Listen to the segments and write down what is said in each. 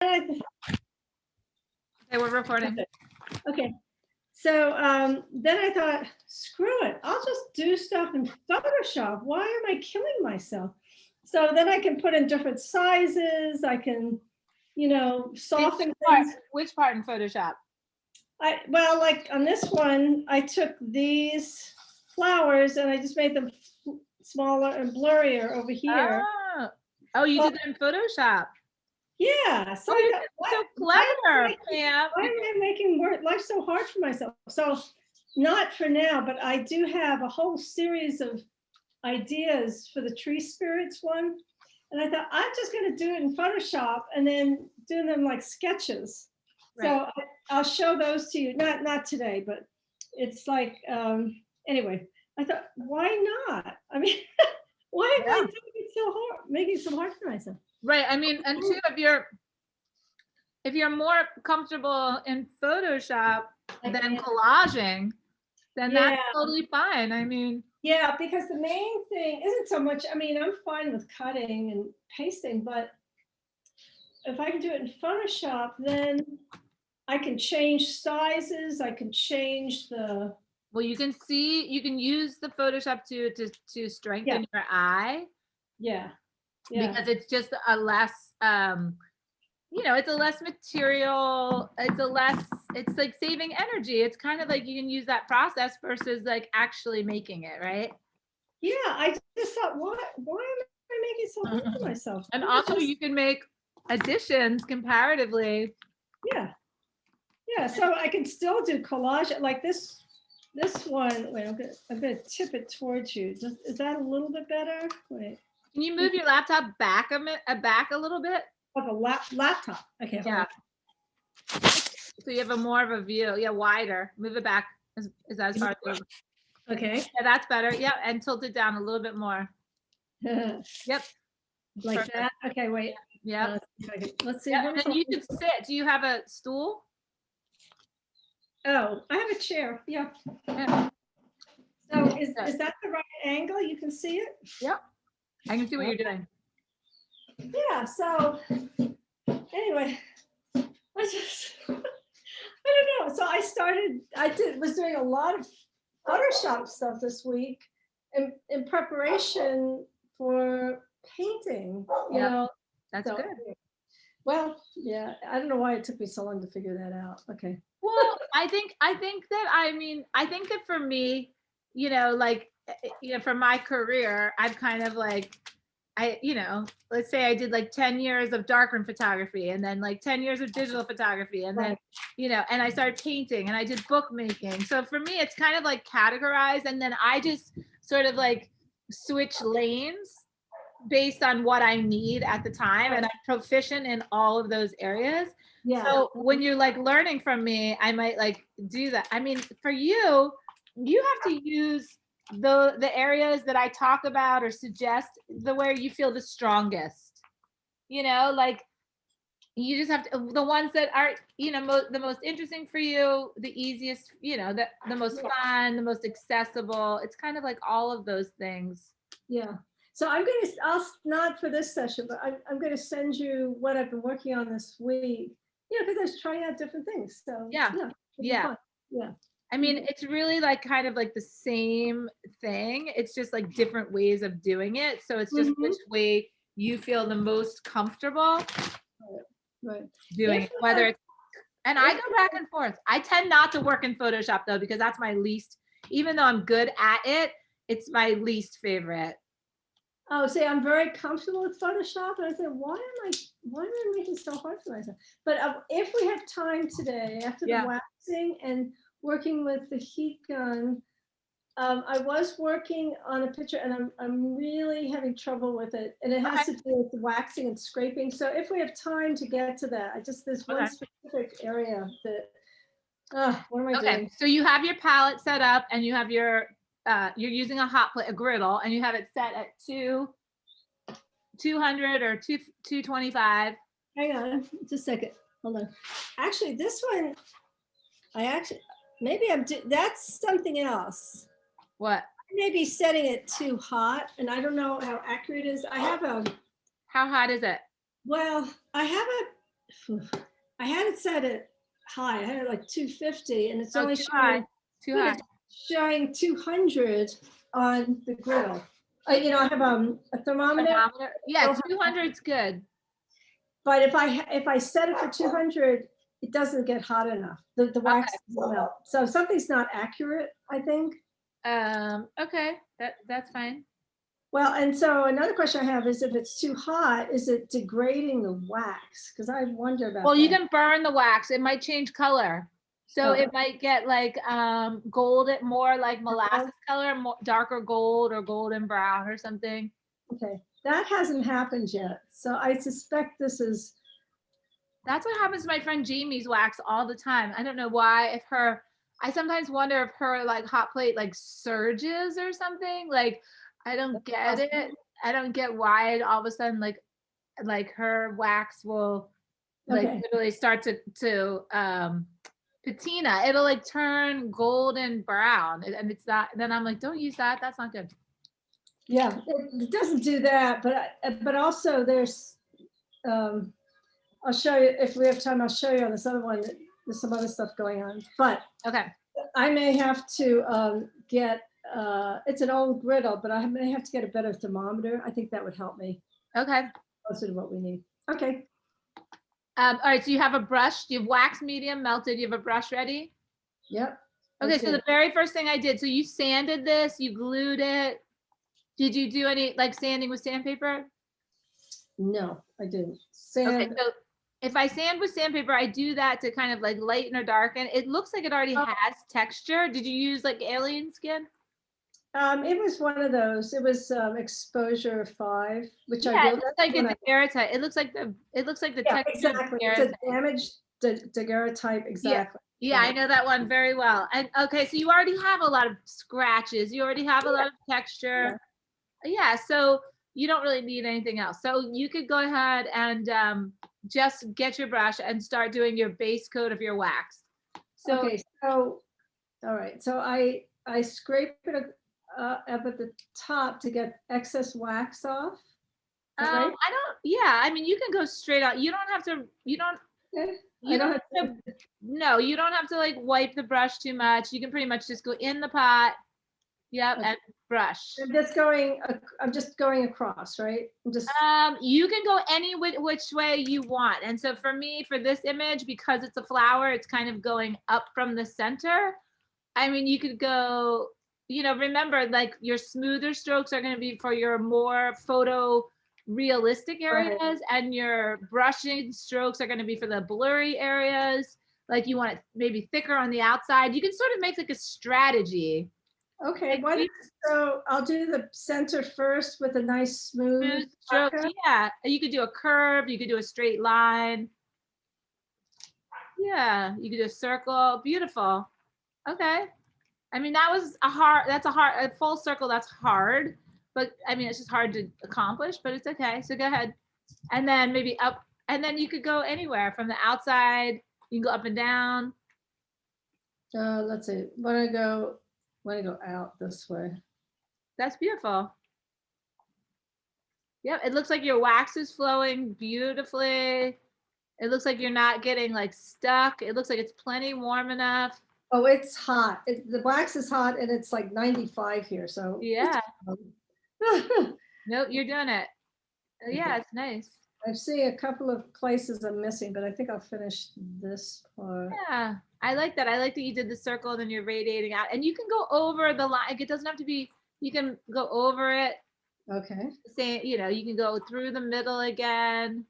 Okay, we're recording. Okay. So then I thought, screw it. I'll just do stuff in Photoshop. Why am I killing myself? So then I can put in different sizes. I can, soften things. Which part in Photoshop? Well, like on this one, I took these flowers and I just made them smaller and blurrier over here. Oh, you did that in Photoshop. Yeah. So I thought, so clever, Pam. Why am I making life so hard for myself? So not for now, but I do have a whole series of ideas for the tree spirits one. And I thought I'm just going to do it in Photoshop and then do them like sketches. Right. So I'll show those to you. Not today, but it's like, anyway, I thought, why not? I mean, why am I doing it so hard, making it so hard for myself? Right. I mean, and too, if you're more comfortable in Photoshop than collaging, then that's totally fine. I mean, yeah, because the main thing isn't so much, I mean, I'm fine with cutting and pasting, but if I can do it in Photoshop, then I can change sizes. I can change the. Well, you can use the Photoshop to strengthen your eye. Yeah. Because it's just a less, it's a less material. It's like saving energy. It's kind of like you can use that process versus like actually making it, right? Yeah, I just thought, why am I making so hard for myself? And also you can make additions comparatively. Yeah. Yeah, so I can still do collage like this one. Wait, I'm gonna tip it towards you. Is that a little bit better? Wait. Can you move your laptop back a little bit? Like a laptop. Okay. Yeah. So you have a more of a view. Yeah, wider. Move it back as far as. Okay. Yeah, that's better. Yeah, and tilt it down a little bit more. Yep. Like perfect. That. Okay, wait. Yeah. Let's see. Yeah, and you can sit. Do you have a stool? Oh, I have a chair. Yeah. So is that the right angle? You can see it? Yep. I can see what you're doing. Yeah, so anyway, I don't know. So I was doing a lot of Photoshop stuff this week in preparation for painting, you know. That's good. Well, yeah, I don't know why it took me so long to figure that out. Okay. Well, I think that for me, for my career, I've kind of like, let's say I did like 10 years of darkroom photography and then like 10 years of digital photography. And then, and I started painting and I did bookmaking. So for me, it's kind of like categorized. And then I just sort of like switch lanes based on what I need at the time. And I'm proficient in all of those areas. Yeah. So when you're like learning from me, I might like do that. I mean, for you have to use the areas that I talk about or suggest where you feel the strongest, like you just have to, the ones that are, the most interesting for you, the easiest, the most fun, the most accessible. It's kind of like all of those things. Yeah. So I'll not for this session, but I'm going to send you what I've been working on this week. Because I was trying out different things. So yeah. I mean, it's really like kind of like the same thing. It's just like different ways of doing it. So it's just which way you feel the most comfortable doing it. Whether it's, and I go back and forth. I tend not to work in Photoshop though, because that's my least, even though I'm good at it, it's my least favorite. Oh, see, I'm very comfortable with Photoshop, and I said, why am I making it so hard for myself? But if we have time today, after the waxing and working with the heat gun, I was working on a picture, and I'm really having trouble with it, and it has to do with the waxing and scraping. So if we have time to get to that, there's one specific area that. What am I doing? So you have your palette set up, and you have your. You're using a hot plate, a griddle, and you have it set at 200 or 225. Hang on, just a second. Hold on. Actually, this one, that's something else. What? I may be setting it too hot, and I don't know how accurate it is. How hot is it? Well, I have I had it set at high. I had it like 250, and it's Oh, only too high. showing, Too but high. it's showing 200 on the griddle. You know, I have a thermometer, Thermometer. Yeah, 200 is good. but if I set it for 200, it doesn't get hot enough. The wax doesn't melt. So something's not accurate, I think. Okay, that's fine. Well, and so another question I have is if it's too hot, is it degrading the wax? Because I wonder about Well, that. you can burn the wax. It might change color. So Okay. it might get like gold, more like molasses color, more darker gold or golden brown or something. Okay, that hasn't happened yet. So I suspect this is. That's what happens to my friend Jamie's wax all the time. I don't know why. I sometimes wonder if her like hot plate like surges or something. Like, I don't get it. I don't get why it all of a sudden like her wax will like Okay. literally start to patina. It'll like turn golden brown, and it's not. Then I'm like, don't use that. That's not good. Yeah, it doesn't do that, but also there's. I'll show you if we have time. I'll show you on this other one. There's some other stuff going on, but Okay. I may have to get. It's an old griddle, but I may have to get a better thermometer. I think that would help me. Okay. Closer to what we need. Okay. All right. So you have a brush. You have wax medium melted. You have a brush ready. Yep. Okay. So the very first thing I did. So you sanded this. You glued it. Did you do any like sanding with sandpaper? No, I didn't. Okay. So if I sand with sandpaper, I do that to kind of like lighten or darken. It looks like it already has texture. Did you use like alien skin? It was one of those. It was exposure 5, which I Yeah, it built. looks like it's daguerreotype. It looks like the Yeah, texture of exactly. It's daguerreotype. a damaged daguerreotype. Exactly. Yeah, I know that one very well. And okay, so you already have a lot of scratches. You already have a lot of texture. Yeah, so you don't really need anything else. So you could go ahead and just get your brush and start doing your base coat of your wax. So Okay, so all right. So I scrape it up at the top to get excess wax off. Right? I don't. Yeah, I mean, you can go straight out. You don't have to. You don't. Okay. You don't have to. No, you don't have to like wipe the brush too much. You can pretty much just go in the pot. Yep, and brush. I'm just going across, right? I'm just. You can go any which way you want. And so for me, for this image, because it's a flower, it's kind of going up from the center. I mean, you could go, remember like your smoother strokes are going to be for your more photo realistic areas, and your brushing strokes are going to be for the blurry areas. Like you want it maybe thicker on the outside. You can sort of make like a strategy. Okay, so I'll do the center first with a nice smooth stroke. Yeah, you could do a curve, you could do a straight line. Yeah, you could do a circle. Beautiful. Okay. I mean, that's a full circle. That's hard, but I mean, it's just hard to accomplish, but it's okay. So go ahead. And then maybe up, and then you could go anywhere from the outside. You can go up and down. Let's see. Want to go out this way. That's beautiful. Yep, it looks like your wax is flowing beautifully. It looks like you're not getting like stuck. It looks like it's plenty warm enough. Oh, it's hot. The wax is hot, and it's like 95 here. So yeah. Nope, you're doing it. Yeah, it's nice. I see a couple of places I'm missing, but I think I'll finish this part. Yeah, I like that. I like that you did the circle and then you're radiating out, and you can go over the line. It doesn't have to be. You can go over it. Okay. Say, you can go through the middle again.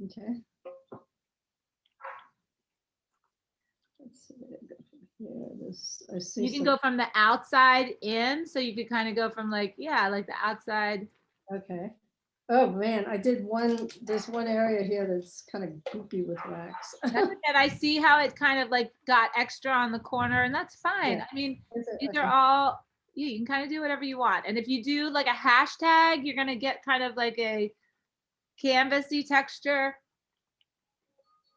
Okay. Let's see where I go from here. I see. You can go from the outside in, so you could kind of go from like the outside. Okay. Oh man, there's one area here that's kind of goopy with wax. And I see how it kind of like got extra on the corner, and that's fine. Yeah. I mean, these are all, you can kind of do whatever you want. And if you do like a hashtag, you're going to get kind of like a canvasy texture.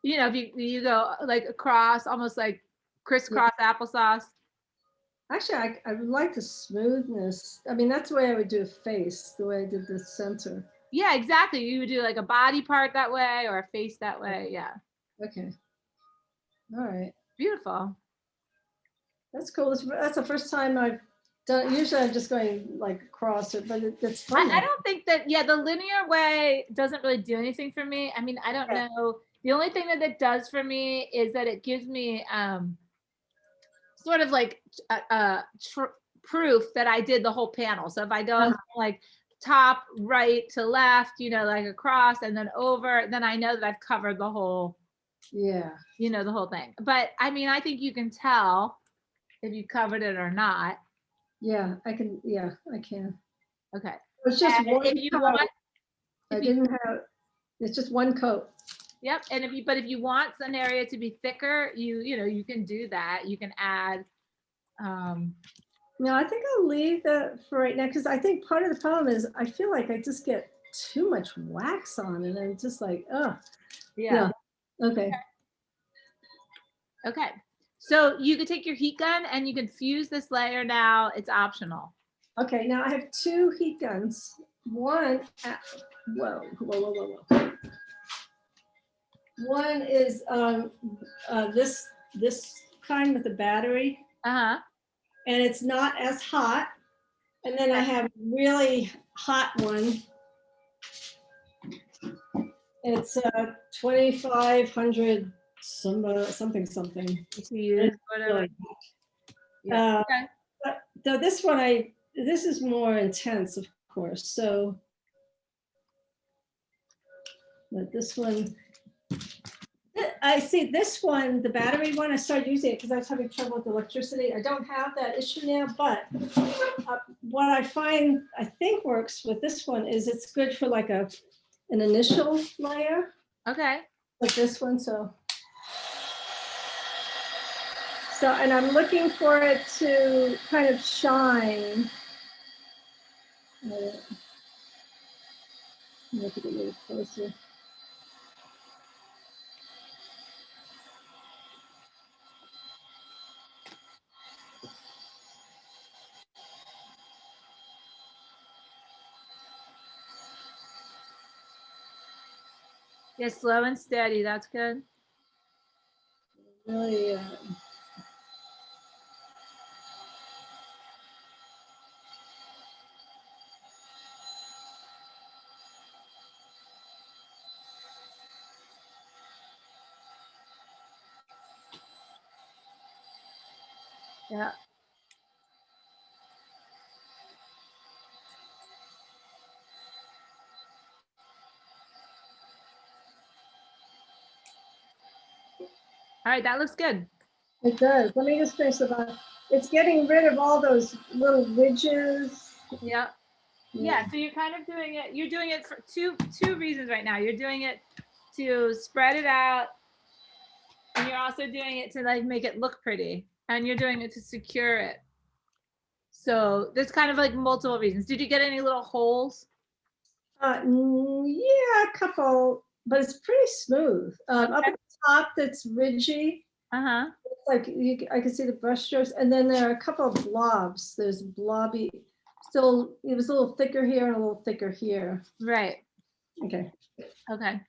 If you go like across, almost like crisscross applesauce. Actually, I would like the smoothness. I mean, that's the way I would do a face, the way I did the center. Yeah, exactly. You would do like a body part that way or a face that way. Yeah. Okay. All right. Beautiful. That's cool. That's the first time I've done. Usually I'm just going like across it, but it's fun. I don't think that, yeah, the linear way doesn't really do anything for me. I mean, I don't know. The only thing that it does for me is that it gives me sort of like proof that I did the whole panel. So if I go from like top right to left, you know, like across and then over, then I know that I've covered the whole, Yeah. you know, the whole thing. But I mean, I think you can tell if you covered it or not. Yeah, I can. Yeah, I can. Okay. It's just And one if you coat. want, I didn't have. It's just one coat. yep. And if you want an area to be thicker, you know, you can do that. You can add. No, I think I'll leave that for right now because I think part of the problem is I feel like I just get too much wax on and I'm just like, oh, Yeah. Okay. Okay. So you could take your heat gun and you can fuse this layer now. It's optional. Okay, now I have two heat guns. One, whoa. One is this kind with the battery. Uh-huh. And it's not as hot. And then I have a really hot one. It's 2,500 something. To use whatever. Yeah. But though this one this is more intense, of course. So, but this one, I see this one, the battery one, I started using it because I was having trouble with electricity. I don't have that issue now, but what I find I think works with this one is it's good for like an initial layer. Okay. Like this one, so and I'm looking for it to kind of shine. Let me get a little closer. Yeah, slow and steady. That's good. Really, Yeah. All right, that looks good. It does. Let me just finish the bottom. It's getting rid of all those little ridges. Yeah. Yeah, so you're kind of doing it. You're doing it for two reasons right now. You're doing it to spread it out, and you're also doing it to like make it look pretty, and you're doing it to secure it. So there's kind of like multiple reasons. Did you get any little holes? Yeah, a couple, but it's pretty smooth. Up at the top, that's ridgy. Uh-huh. It's like I can see the brush strokes, and then there are a couple of blobs. There's blobby. Still, it was a little thicker here and a little thicker here. Right. Okay. Okay.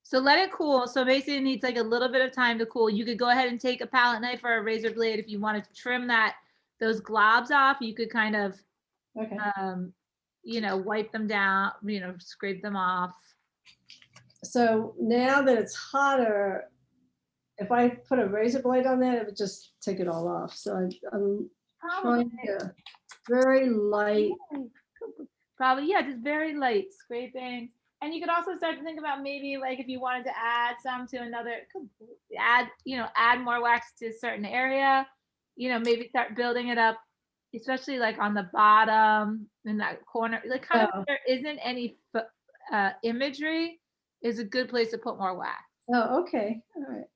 So let it cool. So basically it needs like a little bit of time to cool. You could go ahead and take a palette knife or a razor blade if you wanted to trim those globs off. You could kind of, you know, wipe them down, you know, scrape them off. So now that it's hotter, if I put a razor blade on that, it would just take it all off. So I'm trying to very light. Probably, yeah, just very light scraping. And you could also start to think about maybe like if you wanted to add some to another, add more wax to a certain area, you know, maybe start building it up, especially like on the bottom in that corner, like kind of if there isn't any imagery is a good place to put more wax. Oh, okay. All right.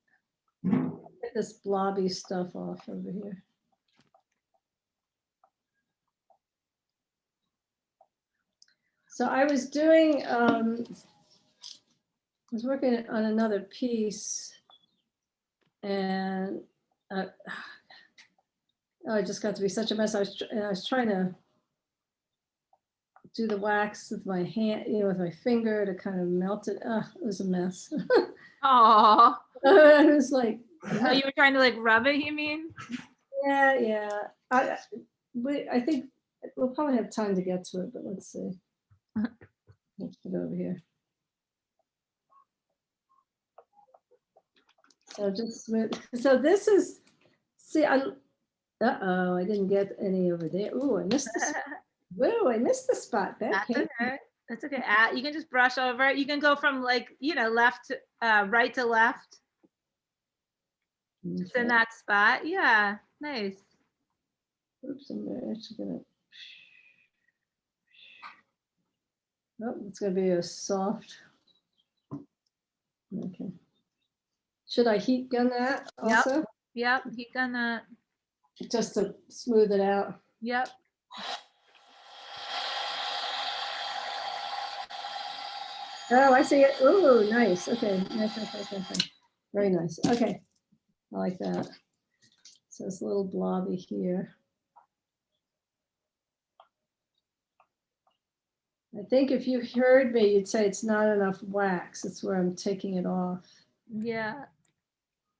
Get this blobby stuff off over here. So I was doing, I was working on another piece and it just got to be such a mess. I was trying to do the wax with my hand, with my finger to kind of melt it. It was a mess. Oh, I was like, oh, you were trying to like rub it, you mean? yeah. I think we'll probably have time to get to it, but let's see. Let's put it over here. So so this is, see, I didn't get any over there. Ooh, I missed this. Whoa, I missed the spot. That's okay. That's okay. You can just brush over it. You can go from like, left to right to left. Just in that spot. Yeah, nice. Oops, I'm actually gonna. Oh, it's gonna be a soft. Okay. Should I heat gun that also? Yep, heat gun that. Just to smooth it out. Yep. Oh, I see it. Ooh, nice. Okay, nice. Very nice. Okay, I like that. So it's a little blobby here. I think if you heard me, you'd say it's not enough wax. It's where I'm taking it off. Yeah.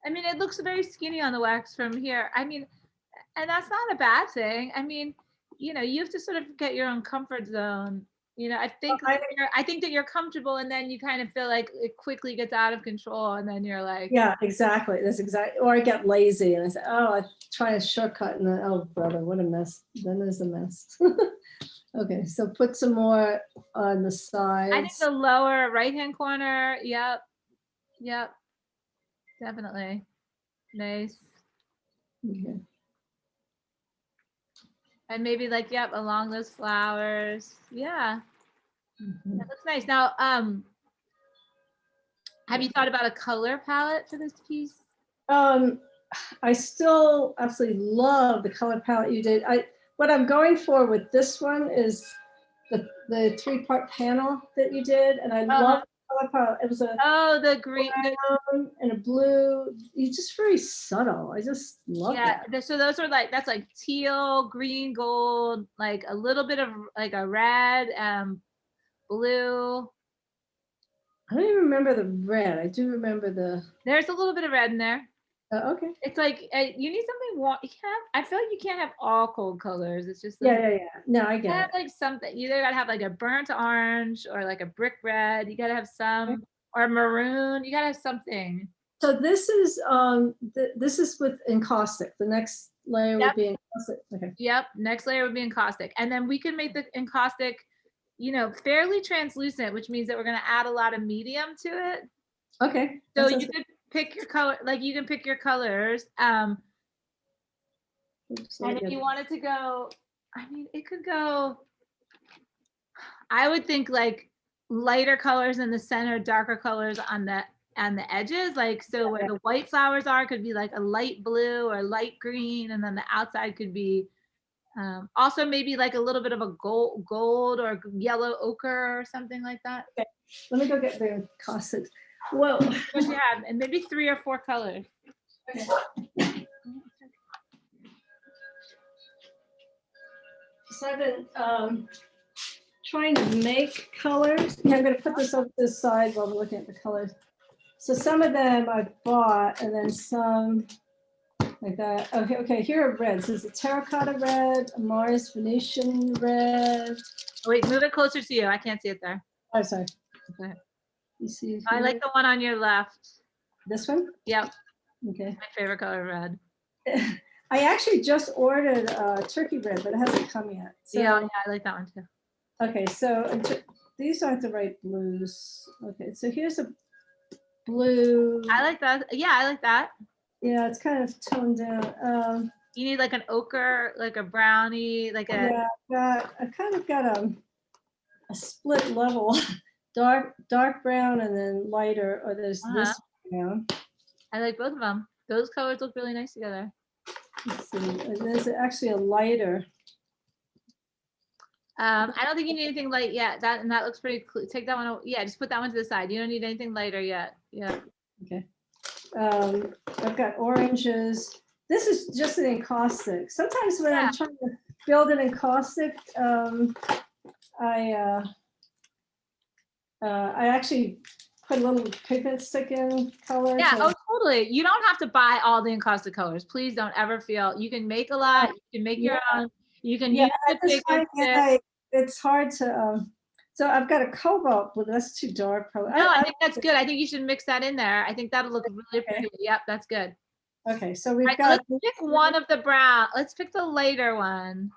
I mean, it looks very skinny on the wax from here. I mean, and that's not a bad thing. I mean, you have to sort of get your own comfort zone. I think that you're comfortable, and then you kind of feel like it quickly gets out of control, and then you're like, yeah, exactly. That's exactly. Or I get lazy and I say, oh, I try a shortcut, and then, oh brother, what a mess. Then there's a mess. Okay, so put some more on the sides. I think the lower right-hand corner. Yep. Definitely. Nice. Okay. And maybe like, yep, along those flowers. Yeah. Mm-hmm. That looks nice. Now, have you thought about a color palette for this piece? I still absolutely love the color palette you did. What I'm going for with this one is the 3-part panel that you did, and I love the color palette. It was the green brown and a blue. You just very subtle. I just love that. Yeah, so those are like, that's like teal, green, gold, like a little bit of like a red, blue. I don't even remember the red. I do remember there's a little bit of red in there. Okay. It's like you need something warm. I feel like you can't have all cold colors. It's just like, yeah. No, I get it. Like something. You either gotta have like a burnt orange or like a brick red. You gotta have some, or maroon. You gotta have something. So this is with encaustic. The next layer would be encaustic. Okay. Yep. Next layer would be encaustic, and then we can make the encaustic, fairly translucent, which means that we're gonna add a lot of medium to it. Okay. So you could pick your color, like you can pick your colors. And if you wanted to go, I mean, it could go, I would think like lighter colors in the center, darker colors on the edges. Like, so where the white flowers are could be like a light blue or light green. And then the outside could be also maybe like a little bit of a gold or yellow ochre or something like that. Okay. Let me go get the encaustic. Whoa. What you have, and maybe 3 or 4 colors. Okay. So I've been trying to make colors. Yeah, I'm going to put this over to the side while we're looking at the colors. So some of them I bought, and then some like that. Okay, here are reds. There's a terracotta red, a Mars Venetian red. Oh, wait, move it closer to you. I can't see it there. Oh, sorry. Okay. You see? I like the one on your left. This one? Yep. Okay. My favorite color, red. I actually just ordered turkey red, but it hasn't come yet. So, yeah, I like that one too. Okay, so these aren't the right blues. Okay, so here's a blue. I like that. Yeah, I like that. Yeah, it's kind of toned down. You need like an ochre, like a brownie, like a. Yeah, I kind of got a split level, dark brown and then lighter. Or there's this brown. I like both of them. Those colors look really nice together. Let's see, and there's actually a lighter. I don't think you need anything light yet. That looks pretty cool. Take that one. Yeah, just put that one to the side. You don't need anything lighter yet. Yeah. Okay. I've got oranges. This is just an encaustic. Sometimes when I'm trying to build an encaustic, I actually put a little pigment stick in color. Yeah, to- oh, totally. You don't have to buy all the encaustic colors. Please don't ever feel, you can make a lot, you can make your own, you can use I the just pigment find stick. it's hard to, so I've got a cobalt, but that's too dark. Probably. No, I think that's good. I think you should mix that in there. I think that'll look really pretty. Yep, that's good. Okay, so we've Right, so got. let's pick one of the brown. Let's pick the lighter one.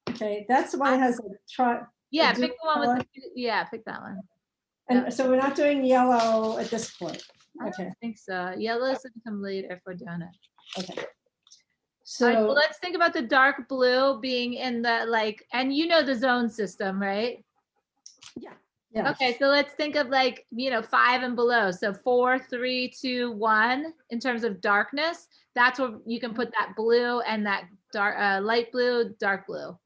Okay, that's the one that has a try. Yeah, a pick the one with color. yeah, pick that one. And so we're not doing yellow at this point. I Okay, don't think so. Yellow's gonna come later if we're doing it. okay. All right, So well, let's think about the dark blue being in the like, and you know the zone system, right? yeah, Okay, so let's think of like, 5 and below. So 4, 3, 2, 1 in terms of darkness. That's where you can put that blue and that dark, light blue, dark blue.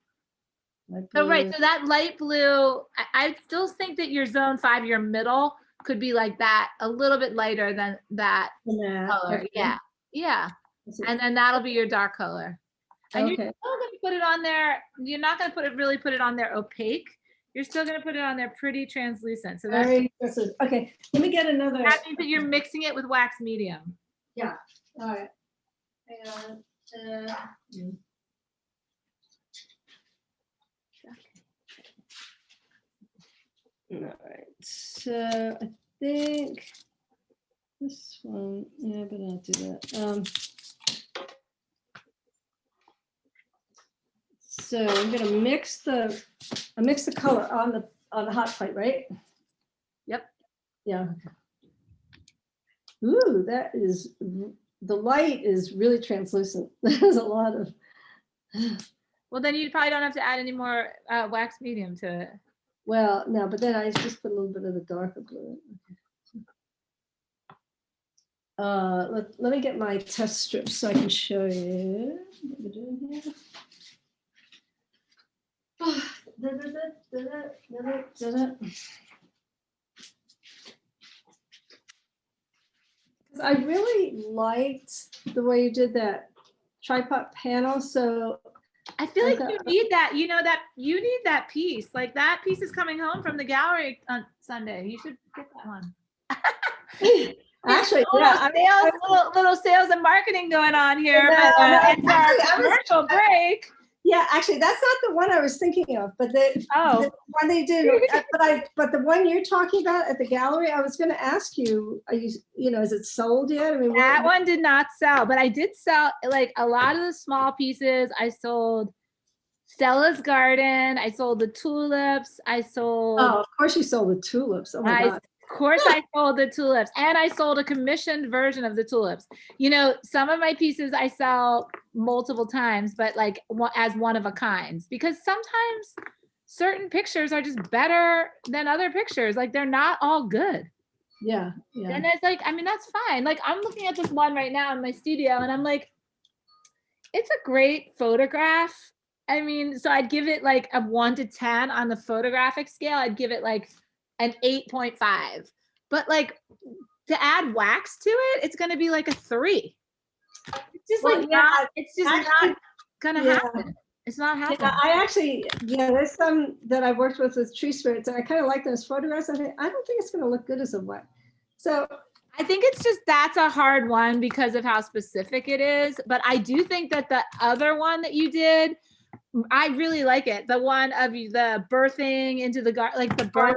So right, so that light blue, I still think that your zone 5, your middle, could be like that, a little bit lighter than that color. okay. Yeah, yeah. And then that'll be your dark color. And you're Okay. still gonna put it on there. You're not gonna really put it on there opaque. You're still gonna put it on there pretty translucent. So that's Okay. Let me get another. that means that you're mixing it with wax medium. Yeah. All right. Hang on. All right. So I think this one. Yeah, but I'll do that. So I'm gonna mix the color on the hot plate, right? Yep. Yeah. Ooh, the light is really translucent. There's a lot of. Well, then you probably don't have to add any more wax medium to it. Well, no, but then I just put a little bit of the darker blue. Let me get my test strip so I can show you what we're doing here. I really liked the way you did that tripod panel. So I feel like you need that. That you need that piece. Like that piece is coming home from the gallery on Sunday. You should get that one. Actually, yeah, little sales and marketing going on here. It's our commercial break. Yeah, actually, that's not the one I was thinking of, but the one they did. But the one you're talking about at the gallery, I was going to ask you, is it sold yet? I mean, that one did not sell, but I did sell like a lot of the small pieces. I sold Stella's Garden. I sold the tulips. I sold. Oh, of course you sold the tulips. Oh my God. Of course I sold the tulips, and I sold a commissioned version of the tulips. Some of my pieces I sell multiple times, but like as one of a kind, because sometimes certain pictures are just better than other pictures. Like they're not all good. Yeah. And it's like, I mean, that's fine. Like I'm looking at this one right now in my studio and I'm like, it's a great photograph. I mean, so I'd give it like a 1 to 10 on the photographic scale. I'd give it like an 8.5, but like to add wax to it, it's going to be like a 3. It's just not going to happen. It's not happening. There's some that I worked with tree spirits, and I kind of like those photographs. I don't think it's going to look good as a wax. So I think it's just, that's a hard one because of how specific it is. But I do think that the other one that you did, I really like it. The one of the birthing into the garden, like the birth.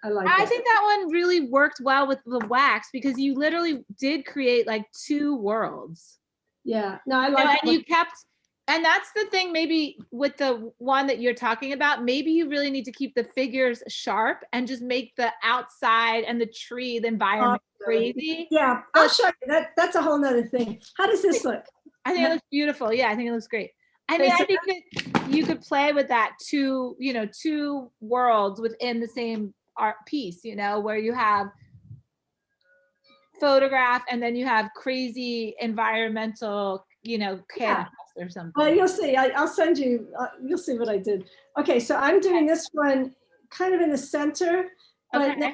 I like it. I think that one really worked well with the wax because you literally did create like 2 worlds. Yeah. No, I like it. And you kept, and that's the thing maybe with the one that you're talking about, maybe you really need to keep the figures sharp and just make the outside and the tree, the environment crazy. Yeah, I'll show you. That's a whole nother thing. How does this look? I think it looks beautiful. Yeah, I think it looks great. I mean, I think that you could play with that 2 worlds within the same art piece, where you have photograph and then you have crazy environmental, chaos or something. Well, you'll see. I'll send you, you'll see what I did. Okay, so I'm doing this one kind of in the center, but now,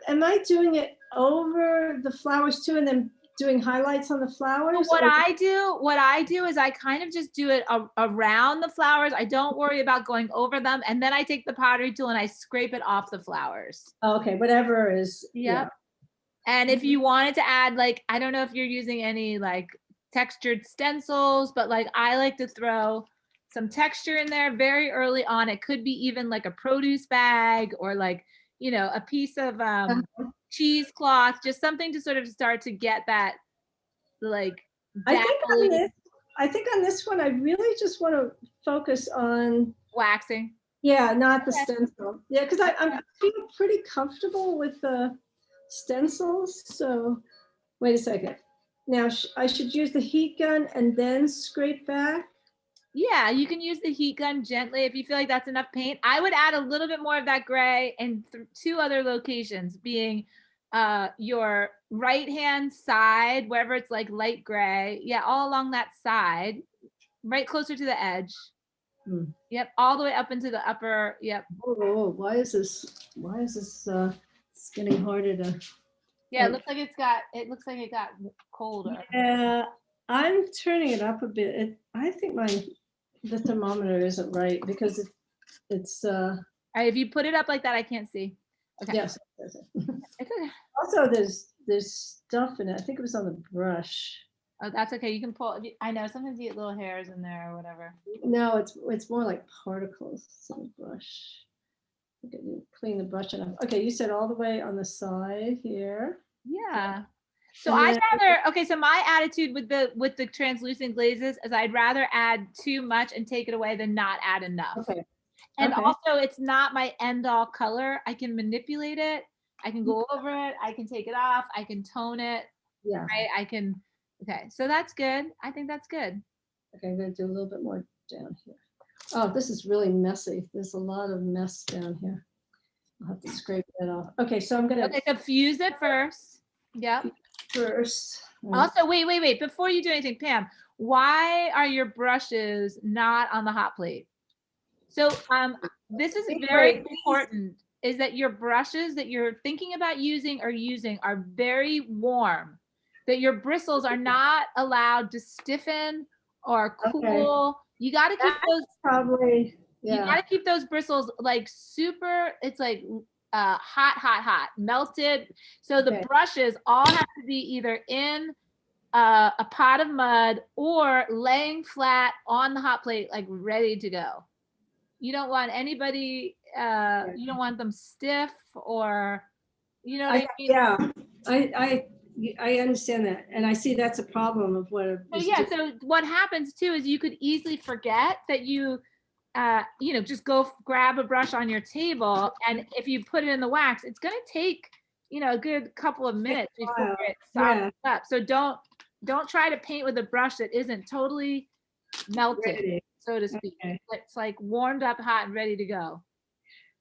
am I doing it over the flowers too and then doing highlights on the flowers? What I do is I kind of just do it around the flowers. I don't worry about going over them. And then I take the pottery tool and I scrape it off the flowers. Okay, whatever is. Yep. And if you wanted to add, like, I don't know if you're using any like textured stencils, but like I like to throw some texture in there very early on. It could be even like a produce bag or like, you know, a piece of cheesecloth, just something to sort of start to get that like I think on this one, I really just want to focus on waxing. Yeah, not the stencil. Yeah, because I feel pretty comfortable with the stencils. So wait a second. Now I should use the heat gun and then scrape back. Yeah, you can use the heat gun gently if you feel like that's enough paint. I would add a little bit more of that gray in two other locations, being your right hand side, wherever it's like light gray. Yeah, all along that side, right closer to the edge. Yep, all the way up into the upper. Yep. Oh, why is this? It's getting harder to. Yeah, it looks like it got colder. Yeah, I'm turning it up a bit. I think the thermometer isn't right because it's. All right, if you put it up like that, I can't see. Okay. Yes. It's okay. Also, there's stuff in it. I think it was on the brush. Oh, that's okay. You can pull. I know sometimes you get little hairs in there or whatever. No, it's more like particles. So brush. Okay, clean the brush enough. Okay, you said all the way on the side here. Yeah. So I'd rather. Okay, so my attitude with the translucent glazes is I'd rather add too much and take it away than not add enough. Okay. And also, it's not my end all color. I can manipulate it. I can go over it. I can take it off. I can tone it. Yeah. Right. I can. Okay. So that's good. I think that's good. Okay. I'm going to do a little bit more down here. Oh, this is really messy. There's a lot of mess down here. I'll have to scrape that off. Okay. So I'm going to. Okay. So fuse it first. Yep. First. Also, wait. Before you do anything, Pam, why are your brushes not on the hot plate? So this is very important, is that your brushes that you're thinking about using are very warm, that your bristles are not allowed to stiffen or cool. Okay. You got to keep those probably, yeah. You got to keep those bristles like super, it's like hot, melted. So the brushes all have to be either in a pot of mud or laying flat on the hot plate, like ready to go. You don't want anybody, you don't want them stiff or, you know what I mean? Yeah, I understand that. And I see that's a problem of what. So what happens too is you could easily forget that you just go grab a brush on your table. And if you put it in the wax, it's going to take, a good couple of minutes before it softens up. So don't try to paint with a brush that isn't totally melted. So to speak. Okay. It's like warmed up, hot, and ready to go.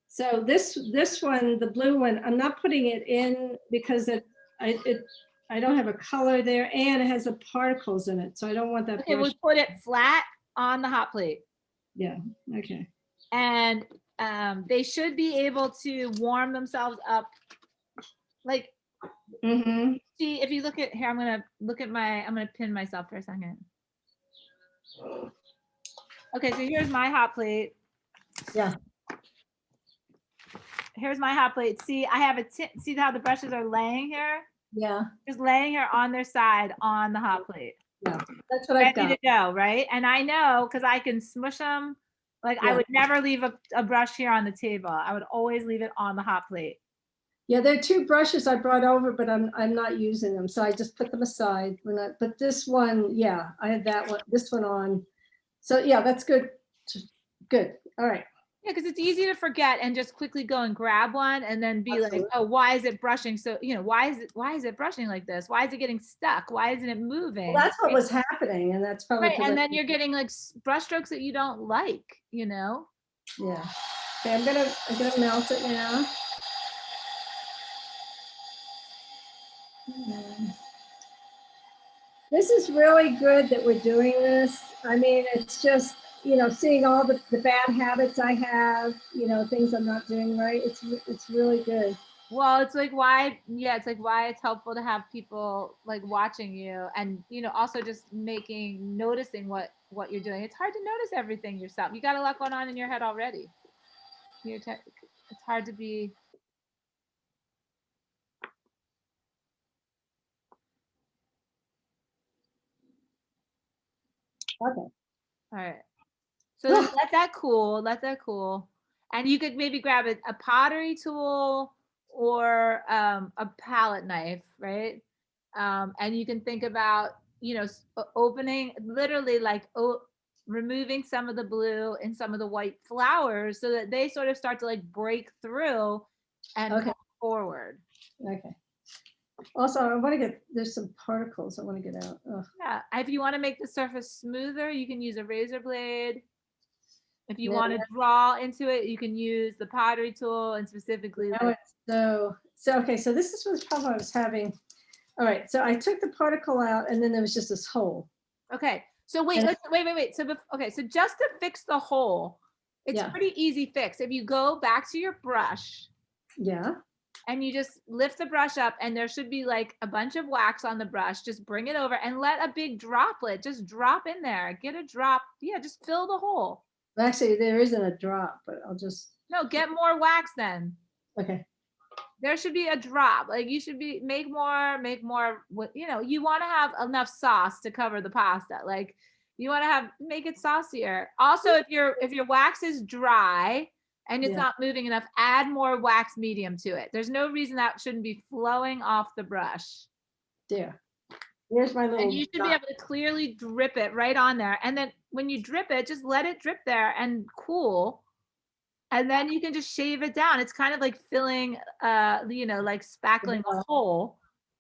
So this one, the blue one, I'm not putting it in because I don't have a color there, and it has the particles in it, so I don't want that. Okay, we'll put it flat on the hot plate. Yeah. Okay. And they should be able to warm themselves up. Like, see if you look at here, I'm gonna pin myself for a second. Okay, so here's my hot plate. Yeah. Here's my hot plate. See, I have see how the brushes are laying here? Yeah. Just laying here on their side on the hot plate. Yeah, that's what I've got. Ready to go, right? And I know because I can smush them. Like I would never leave a brush here on the table. I would always leave it on the hot plate. Yeah, there are two brushes I brought over, but I'm not using them, so I just put them aside. But this one, I have that one. This one on. So yeah, that's good. Good. All right. Yeah, because it's easy to forget and just quickly go and grab one and then be like, oh, why is it brushing? So, why is it brushing like this? Why is it getting stuck? Why isn't it moving? Well, that's what was happening. And that's probably right. And then you're getting like brush strokes that you don't like, Yeah. Okay, I'm gonna melt it now. This is really good that we're doing this. I mean, it's just, seeing all the bad habits I have, things I'm not doing right. It's really good. Well, it's like why, yeah, it's like why it's helpful to have people like watching you and, also just noticing what you're doing. It's hard to notice everything yourself. You got a lot going on in your head already. It's hard to be. Okay. All right. So then let that cool. Let that cool. And you could maybe grab a pottery tool or a palette knife, right? And you can think about, opening, literally like removing some of the blue and some of the white flowers so that they sort of start to like break through and Okay. go forward. Okay. Also, I want to there's some particles I want to get out. Ugh. Yeah. If you want to make the surface smoother, you can use a razor blade. If you want to draw into it, you can use the pottery tool and specifically. So okay, so this is the problem I was having. All right, so I took the particle out and then there was just this hole. Okay, so wait. So so just to fix the hole, it's pretty easy fix. If you go back to your brush. Yeah. And you just lift the brush up and there should be like a bunch of wax on the brush. Just bring it over and let a big droplet just drop in there. Get a drop. Yeah, just fill the hole. Actually, there isn't a drop, but I'll just. No, get more wax then. Okay. There should be a drop. Like you should make more. You want to have enough sauce to cover the pasta. Like you want to make it saucier. Also, if your wax is dry and it's not moving enough, add more wax medium to it. There's no reason that shouldn't be flowing off the brush. There. Here's my little. And you should be able to clearly drip it right on there. And then when you drip it, just let it drip there and cool. And then you can just shave it down. It's kind of like filling, like spackling a hole.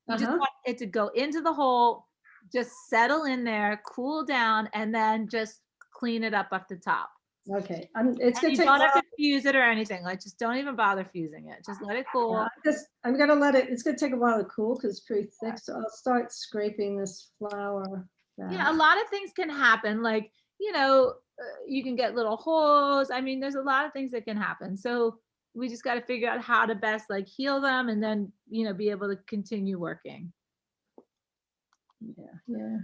You just want it to go into the hole, just settle in there, cool down, and then just clean it up the top. Okay, it's gonna take. You don't have to fuse it or anything. Like, just don't even bother fusing it. Just let it cool. Yeah, I'm gonna let it. It's gonna take a while to cool because it's pretty thick. So I'll start scraping this flour back. Yeah, a lot of things can happen. Like, you can get little holes. I mean, there's a lot of things that can happen. So we just got to figure out how to best like heal them and then, be able to continue working. Yeah.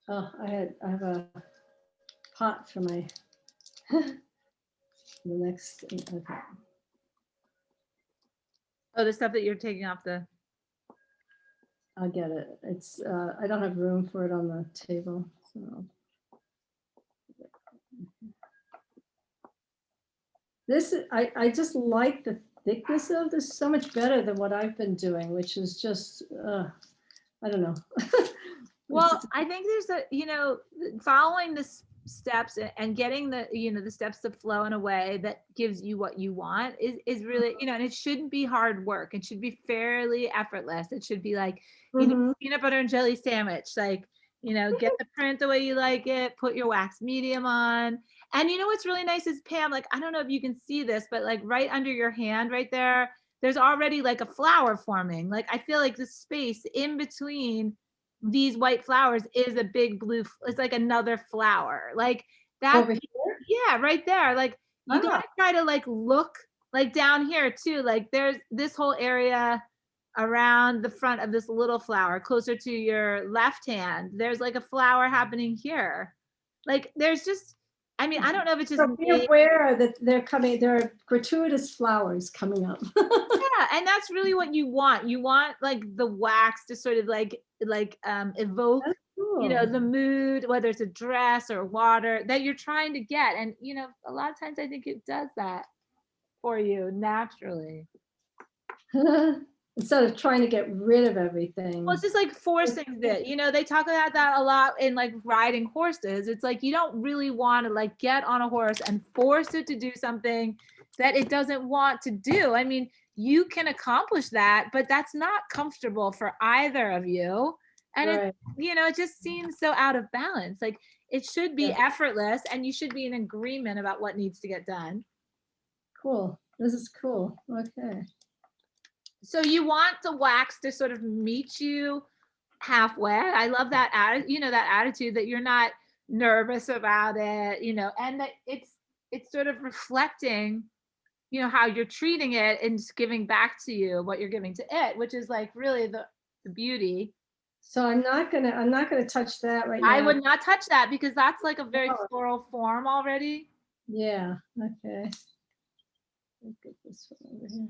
Oh, I have a pot for my the next. Okay. Oh, the stuff that you're taking off the. I'll get it. It's I don't have room for it on the table, so. This I just like the thickness of this so much better than what I've been doing, which is just I don't know. Well, I think there's following the steps and getting the steps to flow in a way that gives you what you want is really, and it shouldn't be hard work. It should be fairly effortless. It should be like, peanut butter and jelly sandwich, like, get the print the way you like it, put your wax medium on. And what's really nice is, Pam, like, I don't know if you can see this, but like right under your hand right there's already like a flower forming. Like, I feel like the space in between these white flowers is a big blue, it's like another flower. Like that. Over here? Yeah, right there. Like you gotta try to like look like down here too. Like there's this whole area around the front of this little flower closer to your left hand. There's like a flower happening here. Like there's just, I mean, I don't know if it's just so be aware that there are gratuitous flowers coming up. Yeah, and that's really what you want. You want like the wax to sort of like evoke the mood, whether it's a dress or water that you're trying to get. And a lot of times I think it does that for you naturally. Instead of trying to get rid of everything. Well, it's just like forcing it. They talk about that a lot in like riding horses. It's like you don't really want to like get on a horse and force it to do something that it doesn't want to do. I mean, you can accomplish that, but that's not comfortable for either of you. And it just seems so out of balance. Like it should be effortless and you should be in agreement about what needs to get done. Cool. This is cool. Okay. So you want the wax to sort of meet you halfway. I love that that attitude that you're not nervous about it, and that it's sort of reflecting, you know, how you're treating it and just giving back to you what you're giving to it, which is like really the beauty. So I'm not gonna touch that right I now. would not touch that because that's like a very Oh. floral form already. Yeah, okay. Look at this one over here.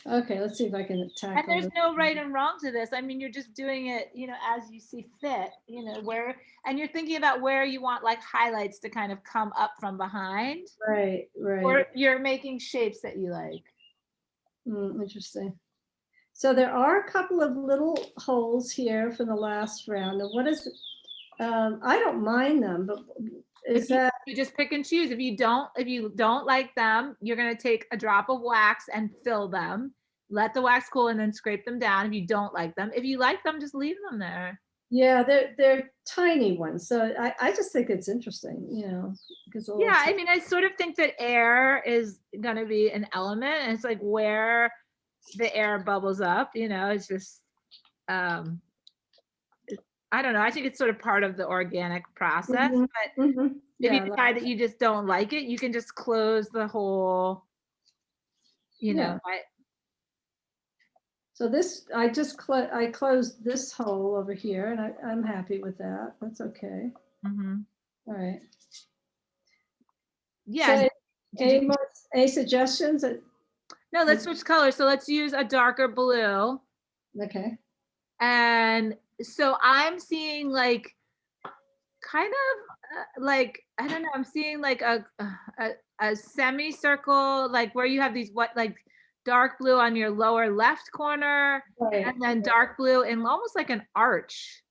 Okay, let's see if I can tackle And there's this. no right and wrong to this. I mean, you're just doing it, you know, as you see fit, you know, and you're thinking about where you want like highlights to kind of come up from behind, Right, right. or you're making shapes that you like. Interesting. So there are a couple of little holes here for the last round. And what is it? I don't mind them, but is that You just pick and choose. If you don't like them, you're going to take a drop of wax and fill them, let the wax cool, and then scrape them down. If you don't like them, if you like them, just leave them there. yeah, they're tiny ones. So I just think it's interesting, you know, because Yeah, I mean, I sort of think that air is going to be an element, and it's like where the air bubbles up, you know, it's just I don't know. I think it's sort of part of the organic process, but if yeah, you decide that you just don't like it, you can just close the whole, you Yeah. know, so this I closed this hole over here, and I'm happy with that. That's okay. Mhm. All right. Yeah. So any suggestions? No, let's switch colors. So let's use a darker blue. Okay. And so I'm seeing like kind of like, I don't know, I'm seeing like a semicircle, like where you have these like dark blue on your lower left corner, Right. and then dark blue in almost like an arch.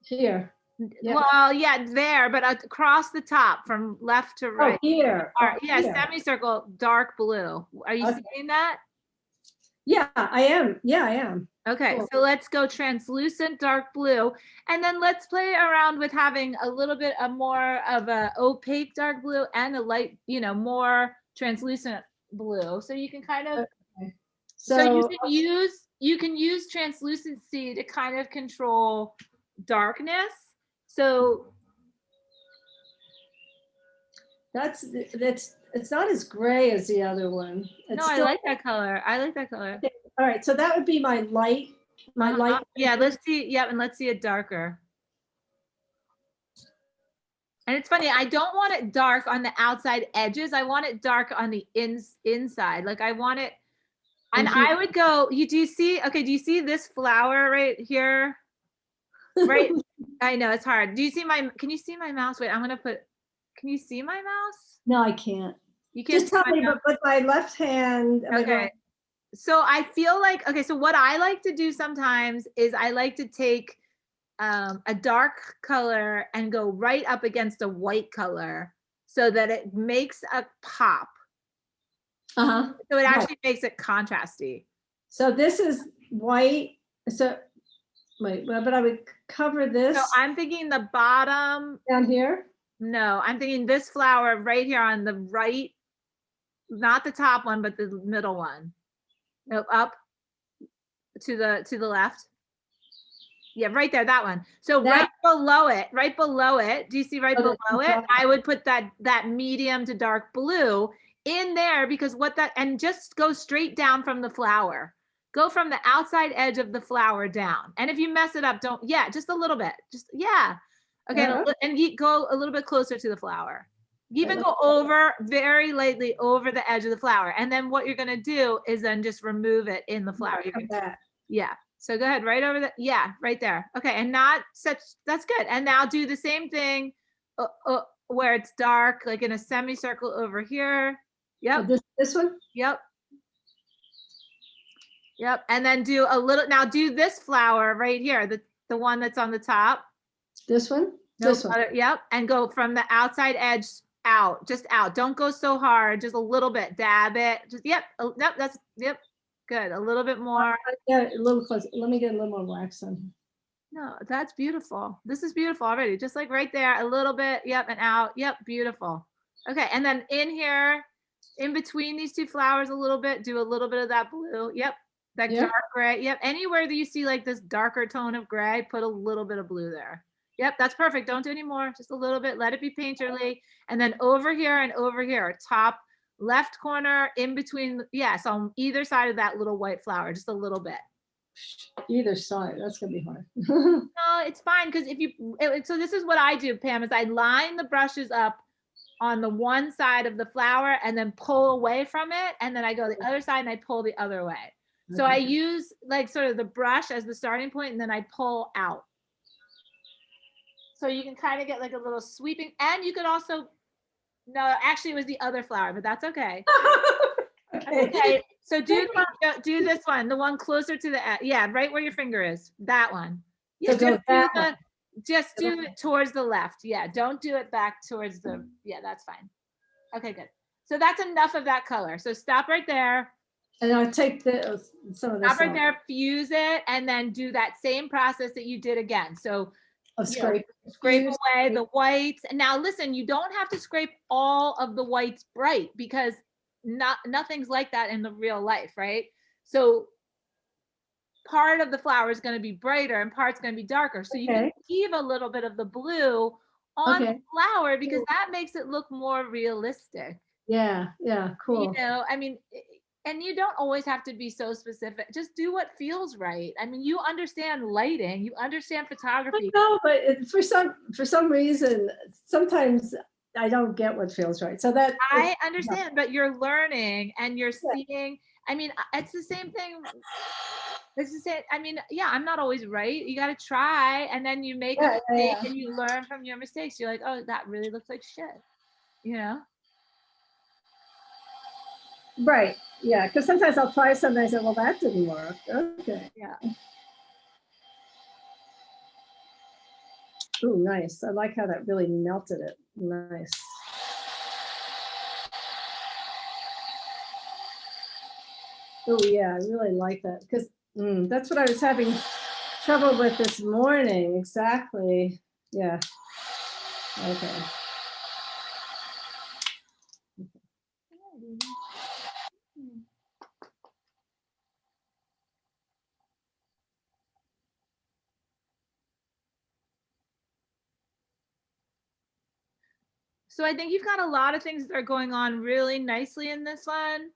Here. Yeah. Well, yeah, there, but across the top from left to right. Oh, here. Yeah, here. semicircle, dark blue. Are you Okay. seeing that? Yeah, I am. Yeah, I am. Okay, Cool. so let's go translucent dark blue, and then let's play around with having a little bit of more of a opaque dark blue and a light, you know, more translucent blue. So you can kind of, Okay. so you can use translucency to kind of control darkness. So that's it's not as gray as the other one. It's no, I still, like that color. I like that color. okay. All right, so that would be my light. Yeah, let's see. Yeah, and let's see it darker. And it's funny, I don't want it dark on the outside edges. I want it dark on the inside. Like I want it, and I would go, do you see this flower right here? Right. I know it's hard. Can you see my mouse? Wait, can you see my mouse? No, I can't. You can't Just tell me, but with my left hand. Okay. So I feel like, okay, so what I like to do sometimes is I like to take a dark color and go right up against a white color so that it makes a pop. Uh-huh. So it actually makes it contrasty. So this is white. So wait, but I would cover this. So I'm thinking the bottom down here. No, I'm thinking this flower right here on the right, not the top one, but the middle one. No, up to the left. Yeah, right there, that one. So right below it, do you see right below it? I would put that medium to dark blue in there, because and just go straight down from the flower. Go from the outside edge of the flower down. And if you mess it up, just a little bit. Okay, and you go a little bit closer to the flower. Even go very lightly over the edge of the flower. And then what you're gonna do is then just remove it in the flower. Yeah. So go ahead, right over right there. Okay, and that's good. And now do the same thing where it's dark, like in a semicircle over here. Yep. This one? Yep. Yep. And then do this flower right here, the one that's on the top. This one? This one. Yep. And go from the outside edge out, just out. Don't go so hard, just a little bit. Dab it. Yep. Good. A little bit more. Yeah, a little closer. Let me get a little more wax on. No, that's beautiful. This is beautiful already. Just like right there, a little bit. Yep. And out. Yep. Beautiful. Okay. And then in here, in between these two flowers, a little bit, do a little bit of that blue. Yep. That dark gray. Yep. Anywhere that you see like this darker tone of gray, put a little bit of blue there. Yep. That's perfect. Don't do any more. Just a little bit. Let it be painterly. And then over here and over here, top left corner in between, yes, on either side of that little white flower, just a little bit. Either side, that's gonna be hard. No, it's fine, because if you, so this is what I do, Pam, is I line the brushes up on the one side of the flower and then pull away from it, and then I go the other side and I pull the other way. So I use like sort of the brush as the starting point, and then I pull out. So you can kind of get like a little sweeping, and you could also, no, actually it was the other flower, but that's okay. Okay, so do this one, the one closer to the, yeah, right where your finger is, that one. Yeah, just do it towards the left. Yeah, don't do it back towards the, yeah, that's fine. Okay, good. So that's enough of that color. So stop right there. And I'll take some of this Stop right there, fuse it, and then do that same process that you did again. So scrape away the whites. And now listen, you don't have to scrape all of the whites bright, because nothing's like that in the real life, right? So part of the flower is going to be brighter and part's going to be darker. So you can leave a little bit of the blue on the flower, because that makes it look more realistic. Yeah, cool. You know, I mean, and you don't always have to be so specific. Just do what feels right. I mean, you understand lighting, you understand photography. No, but for some reason, sometimes I don't get what feels right. So that I understand, but you're learning and you're seeing. I mean, it's the same thing. This is it. I mean, yeah, I'm not always right. You got to try, and then you make a mistake and you learn from your mistakes. You're like, oh, that really looks like shit, you know? Right. Yeah, because sometimes I'll try something and I say, well, that didn't work. Okay. Yeah. Ooh, nice. I like how that really melted it. Nice. Oh yeah, I really like that, because that's what I was having trouble with this morning. Exactly. Yeah. Okay. So I think you've got a lot of things that are going on really nicely in this one,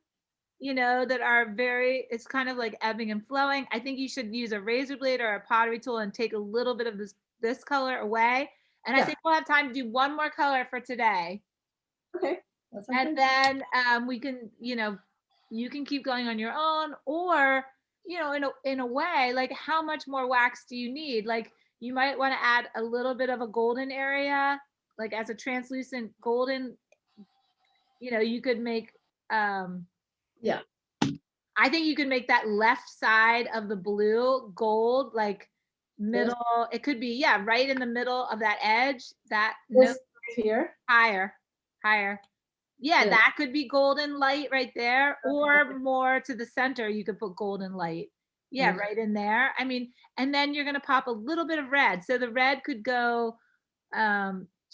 you know, that are very, it's kind of like ebbing and flowing. I think you should use a razor blade or a pottery tool and take a little bit of this color away. And I think we'll have time to do one more color for today. Okay. And then we can, you know, you can keep going on your own, or, you know, in a way, like how much more wax do you need? Like you might want to add a little bit of a golden area, like as a translucent golden, you know, you could make, yeah. I think you could make that left side of the blue gold, like middle. It could be, yeah, right in the middle of that edge, that here. Higher. Yeah, that could be golden light right there, or more to the center, you could put golden light. Yeah, right in there. I mean, and then you're gonna pop a little bit of red. So the red could go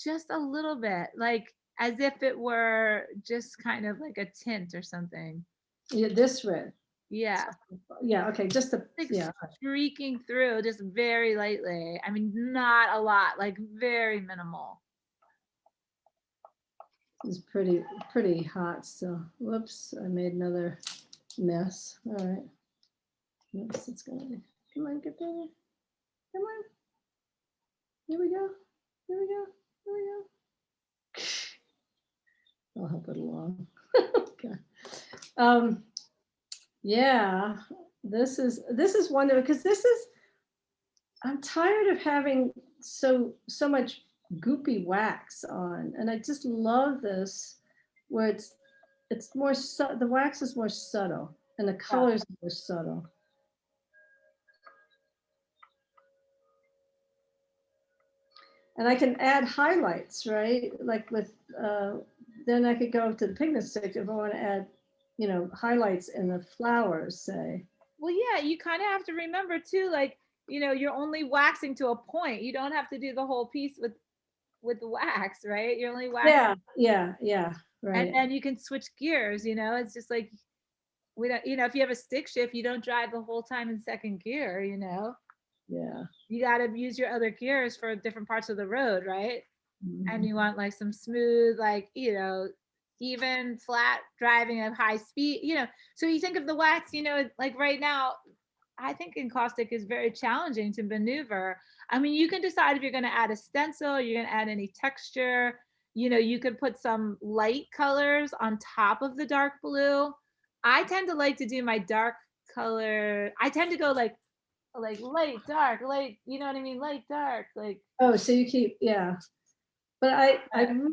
just a little bit, like as if it were just kind of like a tint or something. Yeah, this red. Yeah. Yeah, okay, just like streaking through just very lightly. I mean, not a lot, like very minimal. It's pretty hot still. Whoops, I made another mess. All right. Oops, it's gonna, come on, get there. Come on. Here we go. I'll help it along. Okay. Yeah, this is wonderful, because I'm tired of having so much goopy wax on, and I just love this where it's more the wax is more subtle and the colors are more subtle. And I can add highlights, right? Like with then I could go to the pigment stick if I want to add, you know, highlights in the flowers, say. Well, yeah, you kind of have to remember too, like, you know, you're only waxing to a point. You don't have to do the whole piece with the wax, right? You're only waxing. Yeah, right. And then you can switch gears, you know, it's just like, we don't, you know, if you have a stick shift, you don't drive the whole time in second gear, you know? Yeah. You got to use your other gears for different parts of the road, right? And you want like some smooth, like, you know, even flat driving at high speed, so you think of the wax, like right now, I think encaustic is very challenging to maneuver. I mean, you can decide if you're going to add a stencil, you're going to add any texture. You could put some light colors on top of the dark blue. I tend to like to do my dark color. I tend to go like light, dark, light, you know what I mean? Light, dark, like. Oh, so you keep, yeah. But I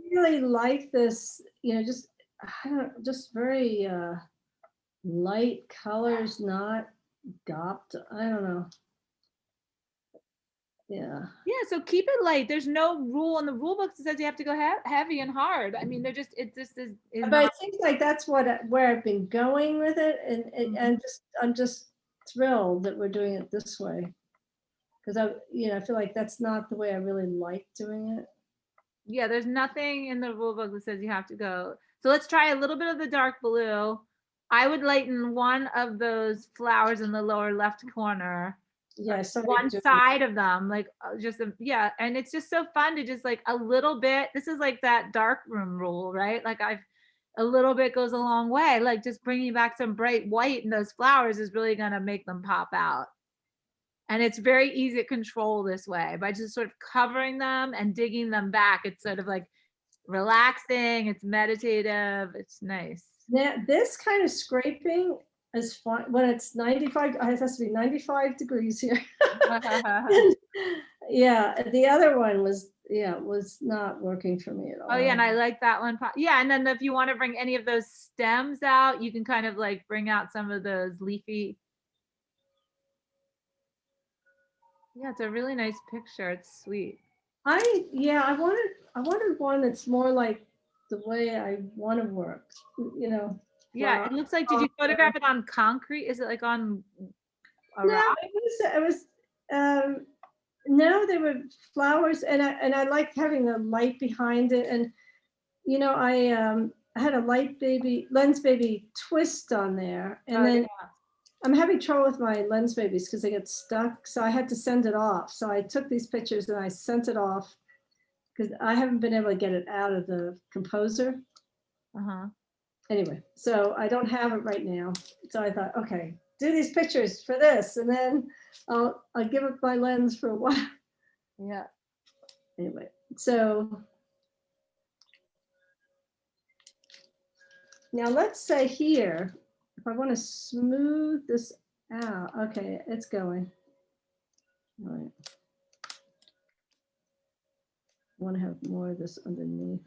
really like this, just, I don't, just very light colors, not gopped. I don't know. Yeah. Yeah, so keep it light. There's no rule in the rule book that says you have to go heavy and hard. I mean, it just is But not. it seems like that's where I've been going with it, and I'm just thrilled that we're doing it this way, because I feel like that's not the way I really like doing it. Yeah, there's nothing in the rule book that says you have to go. So let's try a little bit of the dark blue. I would lighten one of those flowers in the lower left corner. Yeah, One side of them, like yeah, and it's just so fun to just like a little bit. This is like that dark room rule, right? Like a little bit goes a long way. Like just bringing back some bright white in those flowers is really gonna make them pop out. And it's very easy to control this way by just sort of covering them and digging them back. It's sort of like relaxing, it's meditative, it's nice. Now, this kind of scraping is fun when it's 95. It has to be 95 degrees here. Yeah, the other one was not working for me at all. Oh yeah, and I like that one. Yeah, and then if you want to bring any of those stems out, you can kind of like bring out some of those leafy. Yeah, it's a really nice picture. It's sweet. I wanted one that's more like the way I want to work. Yeah, it looks like. Did you photograph it on concrete? Is it like on a No, rock? it was no, they were flowers, and I liked having the light behind it, and I had a lens baby twist on there, and then I'm having trouble with my lens babies because they get stuck, so I had to send it off. So I took these pictures and I sent it off because I haven't been able to get it out of the composer. Anyway, so I don't have it right now. So I thought, okay, do these pictures for this, and then I'll give it my lens for a while. Yeah. Anyway, so now let's say here, if I want to smooth this out, okay, it's going. All right. I want to have more of this underneath.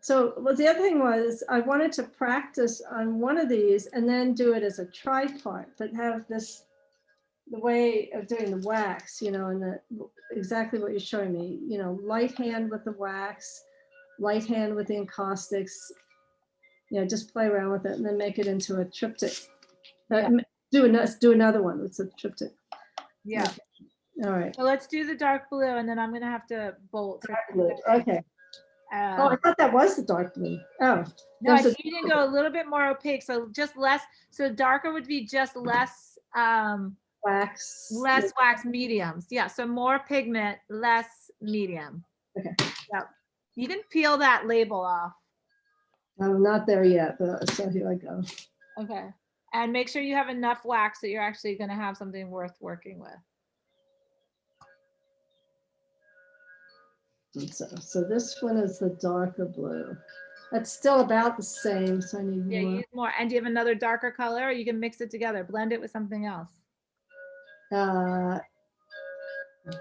So the other thing was I wanted to practice on one of these and then do it as a tripart, but have this, the way of doing the wax, and exactly what you're showing me, light hand with the wax, light hand with the encaustics, just play around with it and then make it into a triptych. Yeah. Do another one with a triptych. Yeah. Okay. All right. So let's do the dark blue, and then I'm gonna have to bolt. Dark blue. Okay. Oh, I thought that was the dark blue. Oh. No, I think you can go a little bit more opaque. So just less. So darker would be just less wax. Less wax, mediums. Yeah. So more pigment, less medium. Okay. Yep. You can peel that label off. I'm not there yet, but so here I go. Okay. And make sure you have enough wax that you're actually going to have something worth working with. So this one is the darker blue. That's still about the same, so I need more. Use more. And do you have another darker color? Or you can mix it together, blend it with something else.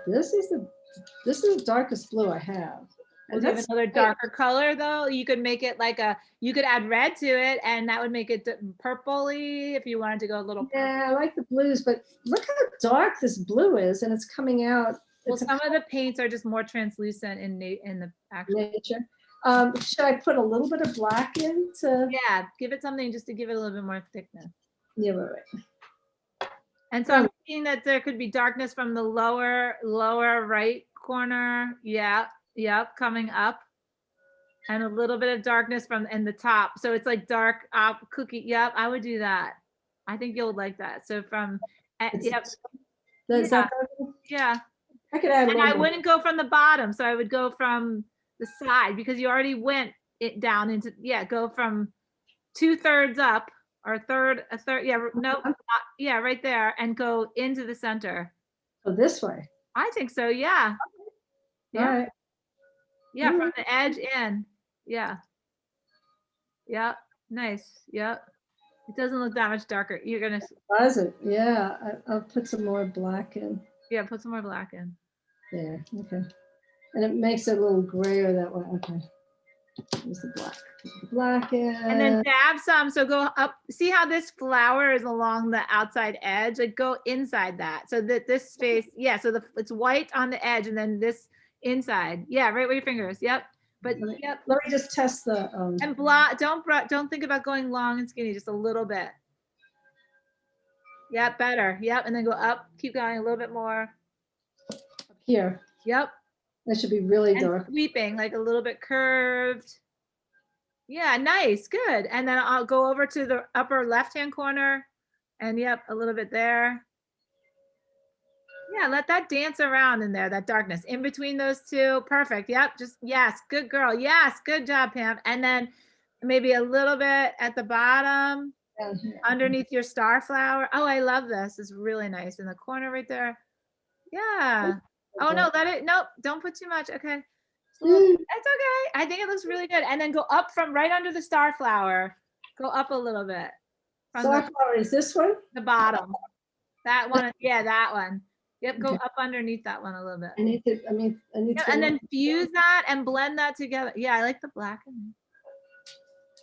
This is the darkest blue I have. Well, do you have another darker color though? You could make it like you could add red to it, and that would make it purpley if you wanted to go a little. Yeah, I like the blues, but look how dark this blue is, and it's coming out. Well, some of the paints are just more translucent in the actual nature. Should I put a little bit of black in to? Yeah, give it something just to give it a little bit more thickness. Yeah, right. And so I'm seeing that there could be darkness from the lower right corner. Yeah, yep, coming up, and a little bit of darkness from in the top. So it's like dark cookie. Yep, I would do that. I think you'll like that. So from yep. Yeah. I could add a And little I more. wouldn't go from the bottom, so I would go from the side because you already went it down into, yeah, go from 2/3 up or a third, yeah, nope, yeah, right there, and go into the center. Oh, this way. I think so, yeah. All Yeah, right. yeah, All from right. the edge in. Yeah. Yep. Nice. Yep. It doesn't look that much darker. You're gonna, Does it? Yeah. I'll put some more black in. yeah, put some more black in. There. Okay. And it makes it a little grayer that way. Okay. There's the black. Put the black in. And then dab some. So go up. See how this flower is along the outside edge? Like go inside that. So that this space, yeah. So it's white on the edge, and then this inside. Yeah, right where your fingers. Yep. But yep. Let me just test the. And don't think about going long and skinny. Just a little bit. Yep, better. Yep. And then go up. Keep going a little bit more. Up here. Yep. That should be really And dark. sweeping, like a little bit curved. Yeah, nice, good. And then I'll go over to the upper left-hand corner and yep, a little bit there. Yeah, let that dance around in there, that darkness in between those two. Perfect. Yep, just yes, good girl. Yes, good job, Pam. And then maybe a little bit at the bottom Down here. underneath your star flower. Oh, I love this. It's really nice in the corner right there. Yeah. Oh no, nope, don't put too much. Okay. That's okay. I think it looks really good. And then go up from right under the star flower. Go up a little bit. From Starflower is this one? the bottom. That one. Yeah, that one. Yep. Go Okay. up underneath that one a little bit. I need to. Yep, and then fuse that and blend that together. Yeah, I like the black.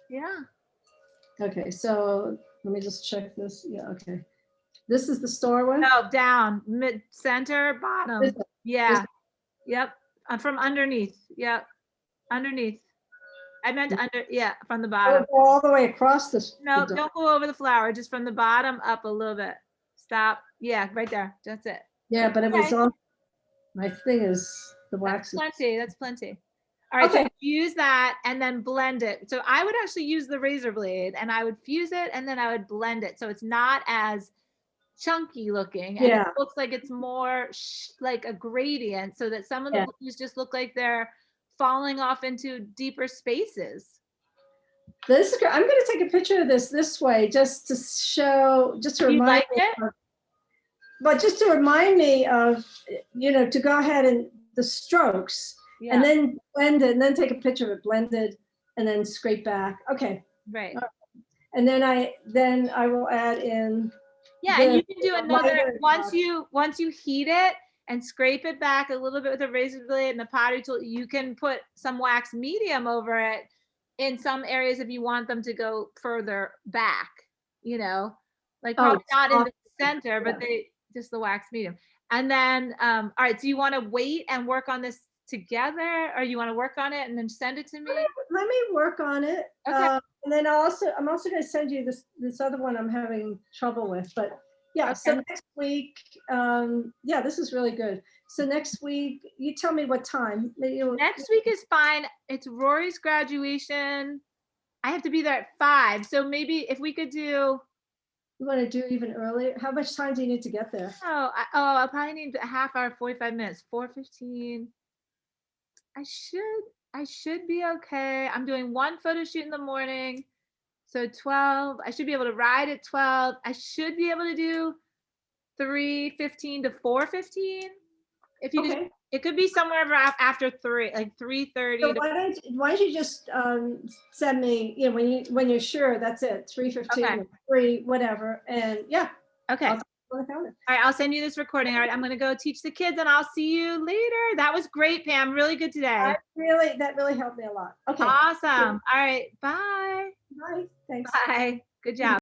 Yeah. Okay, so let me just check this. Yeah. Okay. This is the star one. No, down, mid, center, bottom. This one. Yeah. Yep. From underneath. Yep. Underneath. I meant under. Yeah, from the bottom. Go all the way across this. No, don't go over the flower. Just from the bottom up a little bit. Stop. Yeah, right there. That's it. Yeah, but it was Okay. on. My thing is the wax. That's plenty. That's plenty. All right. Okay. So use that and then blend it. So I would actually use the razor blade and I would fuse it and then I would blend it. So it's not as chunky looking. And Yeah. it looks like it's more like a gradient so that some of the blues just look like they're falling off into deeper spaces. This is good. I'm going to take a picture of this way just to show, just to You remind like me. it? But just to remind me of, to go ahead and the strokes Yeah. and then blend it and then take a picture of it blended and then scrape back. Okay. Right. And then I will add in. Yeah, and the you can do another lighter once you heat it and scrape it back a little bit with a razor blade and a pottery tool. You can put some wax medium over it in some areas if you want them to go further back. Like probably not in the center, but they just the wax medium. And then, all right. So you want to wait and work on this together, or you want to work on it and then send it to me? Let me work on it. Okay. And then I'm also going to send you this other one I'm having trouble with, but yeah. Okay. So next week, this is really good. So next week, you tell me what time. Next week is fine. It's Rory's graduation. I have to be there at 5. So maybe if we could do. You want to do even earlier? How much time do you need to get there? I'll probably need a half hour, 45 minutes, 4:15. I should be okay. I'm doing one photo shoot in the morning. So 12, I should be able to ride at 12. I should be able to do 3:15 to 4:15. If you Okay. it could be somewhere after 3, like 3:30. So why don't you just send me, when you're sure, that's it, 3:15, Okay. 3, whatever, and yeah. Okay. I'll All right, I'll send you this recording. All right, I'm going to go teach the kids and I'll see you later. That was great, Pam. Really good today. That really helped me a lot. Okay. Awesome. All right, bye. Bye. Thanks. Bye. Good job.